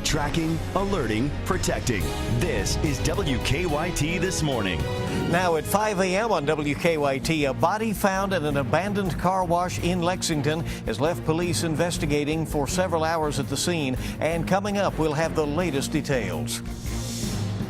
Tracking, alerting, protecting. This is WKYT This Morning. Now at 5 a.m. on WKYT, a body found at an abandoned car wash in Lexington has left police investigating for several hours at the scene. And coming up, we'll have the latest details.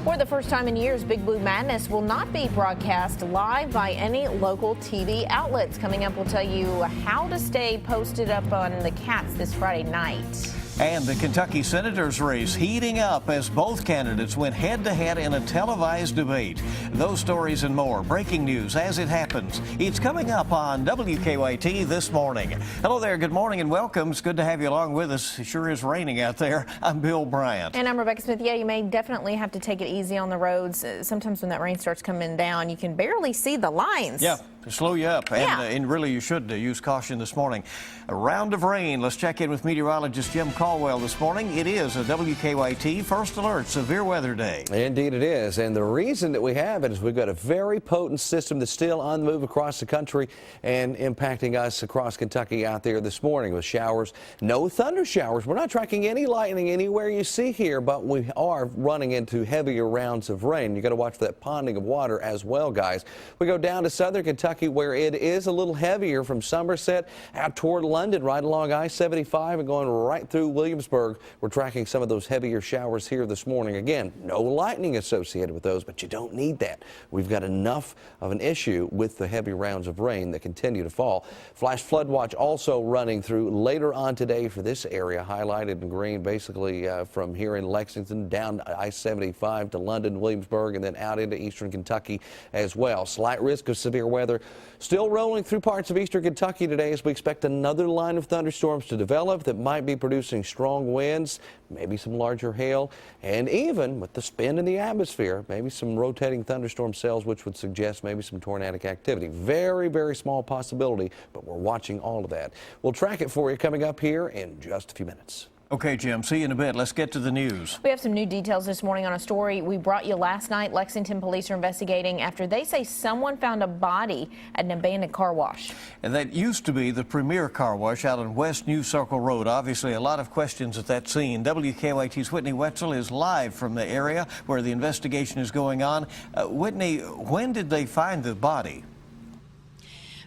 For the first time in years, Big Blue Madness will not be broadcast live by any local TV outlets. Coming up, we'll tell you how to stay posted up on the Cats this Friday night. And the Kentucky Senators race heating up as both candidates went head-to-head in a televised debate. Those stories and more. Breaking news as it happens. It's coming up on WKYT This Morning. Hello there. Good morning and welcome. It's good to have you along with us. It sure is raining out there. I'm Bill Bryant. And I'm Rebecca Smith. Yeah, you may definitely have to take it easy on the roads. Sometimes when that rain starts coming down, you can barely see the lines. Yeah. To slow you up, and really you should use caution this morning. A round of rain. Let's check in with meteorologist Jim Caldwell this morning. It is a WKYT First Alert Severe Weather Day. Indeed it is, and the reason that we have it is we've got a very potent system that's still on the move across the country and impacting us across Kentucky out there this morning with showers. No thunder showers. We're not tracking any lightning anywhere you see here, but we are running into heavier rounds of rain. You got to watch for that ponding of water as well, guys. We go down to southern Kentucky, where it is a little heavier from Somerset out toward London, right along I-75 and going right through Williamsburg. We're tracking some of those heavier showers here this morning. Again, no lightning associated with those, but you don't need that. We've got enough of an issue with the heavy rounds of rain that continue to fall. Flash flood watch also running through later on today for this area, highlighted in green, basically from here in Lexington down I-75 to London, Williamsburg, and then out into eastern Kentucky as well. Slight risk of severe weather still rolling through parts of eastern Kentucky today as we expect another line of thunderstorms to develop that might be producing strong winds, maybe some larger hail, and even with the spin in the atmosphere, maybe some rotating thunderstorm cells, which would suggest maybe some tornadic activity. Very, very small possibility, but we're watching all of that. We'll track it for you coming up here in just a few minutes. Okay, Jim, see you in a bit. Let's get to the news. We have some new details this morning on a story we brought you last night. Lexington police are investigating after they say someone found a body at an abandoned car wash. And that used to be the premier car wash out on West New Circle Road. Obviously, a lot of questions at that scene. WKYT's Whitney Wetzel is live from the area where the investigation is going on. Whitney, when did they find the body?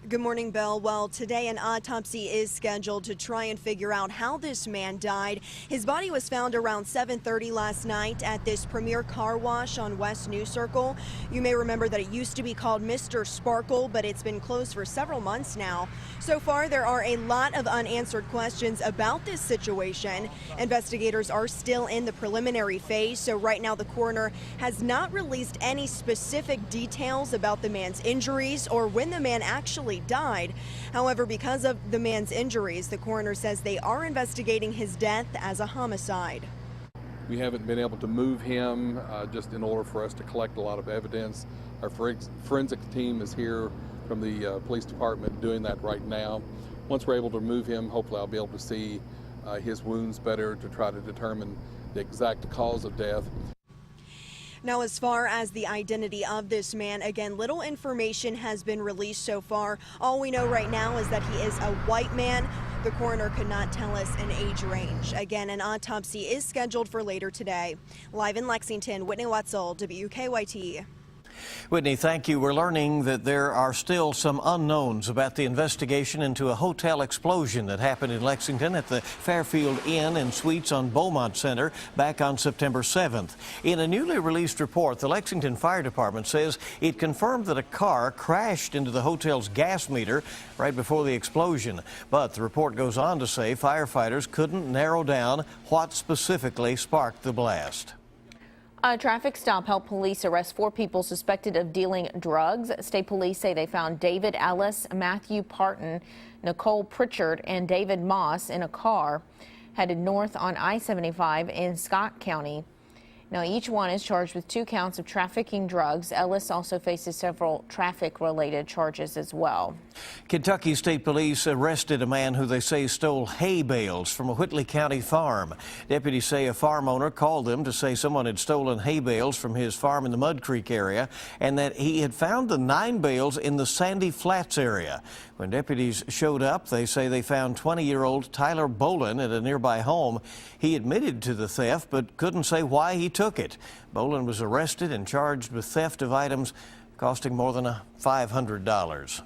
Good morning, Bill. Well, today an autopsy is scheduled to try and figure out how this man died. His body was found around 7:30 last night at this premier car wash on West New Circle. You may remember that it used to be called Mr. Sparkle, but it's been closed for several months now. So far, there are a lot of unanswered questions about this situation. Investigators are still in the preliminary phase, so right now the coroner has not released any specific details about the man's injuries or when the man actually died. However, because of the man's injuries, the coroner says they are investigating his death as a homicide. We haven't been able to move him just in order for us to collect a lot of evidence. Our forensic team is here from the police department doing that right now. Once we're able to move him, hopefully I'll be able to see his wounds better to try to determine the exact cause of death. Now, as far as the identity of this man, again, little information has been released so far. All we know right now is that he is a white man. The coroner could not tell us an age range. Again, an autopsy is scheduled for later today. Live in Lexington, Whitney Wetzel, WKYT. Whitney, thank you. We're learning that there are still some unknowns about the investigation into a hotel explosion that happened in Lexington at the Fairfield Inn and Suites on Beaumont Center back on September 7th. In a newly released report, the Lexington Fire Department says it confirmed that a car crashed into the hotel's gas meter right before the explosion. But the report goes on to say firefighters couldn't narrow down what specifically sparked the blast. A traffic stop helped police arrest 4 people suspected of dealing drugs. State police say they found David Ellis, Matthew Parton, Nicole Pritchard, and David Moss in a car headed north on I-75 in Scott County. Now, each one is charged with 2 counts of trafficking drugs. Ellis also faces several traffic-related charges as well. Kentucky State Police arrested a man who they say stole hay bales from a Whitley County farm. Deputies say a farm owner called them to say someone had stolen hay bales from his farm in the Mud Creek area and that he had found the 9 bales in the Sandy Flats area. When deputies showed up, they say they found 20-year-old Tyler Bolin at a nearby home. He admitted to the theft but couldn't say why he took it. Bolin was arrested and charged with theft of items costing more than $500.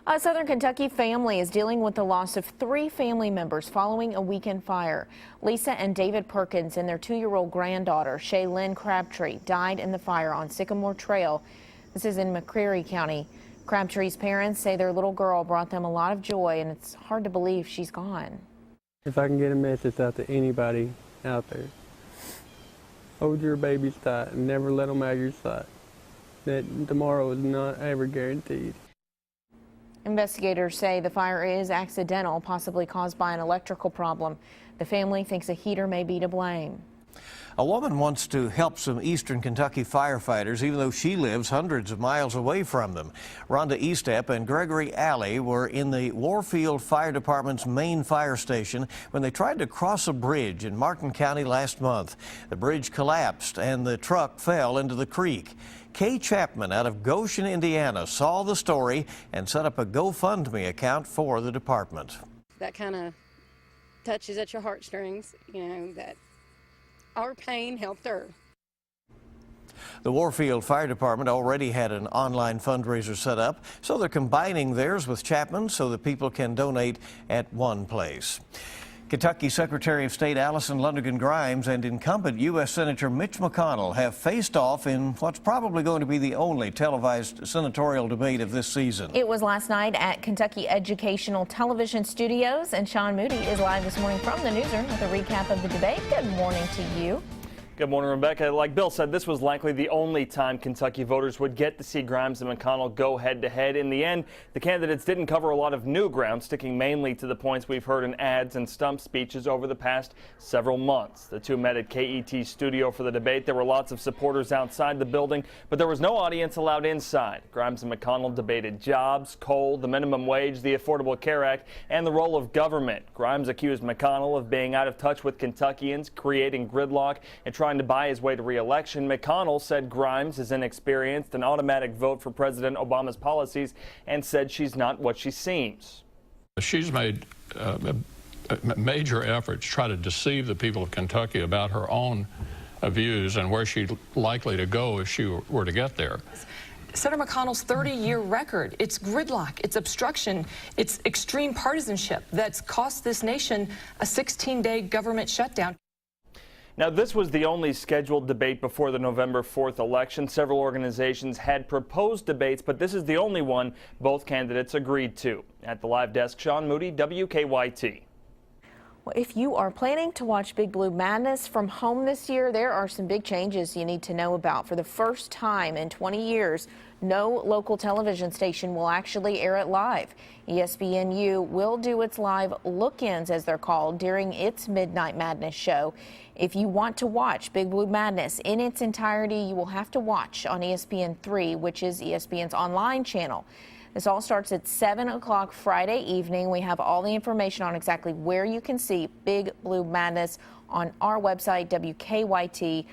A Southern Kentucky family is dealing with the loss of 3 family members following a weekend fire. Lisa and David Perkins and their 2-year-old granddaughter, Shaylyn Crabtree, died in the fire on Sycamore Trail. This is in McCreary County. Crabtree's parents say their little girl brought them a lot of joy, and it's hard to believe she's gone. If I can get a message out to anybody out there, hold your babies tight and never let them out of your sight. That tomorrow is not ever guaranteed. Investigators say the fire is accidental, possibly caused by an electrical problem. The family thinks a heater may be to blame. A woman wants to help some eastern Kentucky firefighters, even though she lives hundreds of miles away from them. Rhonda Eastep and Gregory Alley were in the Warfield Fire Department's main fire station when they tried to cross a bridge in Martin County last month. The bridge collapsed and the truck fell into the creek. Kay Chapman out of Goshen, Indiana, saw the story and set up a GoFundMe account for the department. That kind of touches at your heartstrings, you know, that our pain helped her. The Warfield Fire Department already had an online fundraiser set up, so they're combining theirs with Chapman's so that people can donate at one place. Kentucky Secretary of State Allison Lundergan Grimes and incumbent U.S. Senator Mitch McConnell have faced off in what's probably going to be the only televised senatorial debate of this season. It was last night at Kentucky Educational Television Studios, and Sean Moody is live this morning from the newsroom with a recap of the debate. Good morning to you. Good morning, Rebecca. Like Bill said, this was likely the only time Kentucky voters would get to see Grimes and McConnell go head-to-head. In the end, the candidates didn't cover a lot of new ground, sticking mainly to the points we've heard in ads and stump speeches over the past several months. The two met at KET studio for the debate. There were lots of supporters outside the building, but there was no audience allowed inside. Grimes and McConnell debated jobs, coal, the minimum wage, the Affordable Care Act, and the role of government. Grimes accused McConnell of being out of touch with Kentuckians, creating gridlock, and trying to buy his way to re-election. McConnell said Grimes is inexperienced, an automatic vote for President Obama's policies, and said she's not what she seems. She's made major efforts to try to deceive the people of Kentucky about her own views and where she's likely to go if she were to get there. Senator McConnell's 30-year record, it's gridlock, it's obstruction, it's extreme partisanship that's cost this nation a 16-day government shutdown. Now, this was the only scheduled debate before the November 4th election. Several organizations had proposed debates, but this is the only one both candidates agreed to. At the live desk, Sean Moody, WKYT. Well, if you are planning to watch Big Blue Madness from home this year, there are some big changes you need to know about. For the first time in 20 years, no local television station will actually air it live. ESPNU will do its live look-ins, as they're called, during its Midnight Madness show. If you want to watch Big Blue Madness in its entirety, you will have to watch on ESPN3, which is ESPN's online channel. This all starts at 7 o'clock Friday evening. We have all the information on exactly where you can see Big Blue Madness on our website, WKYT.com.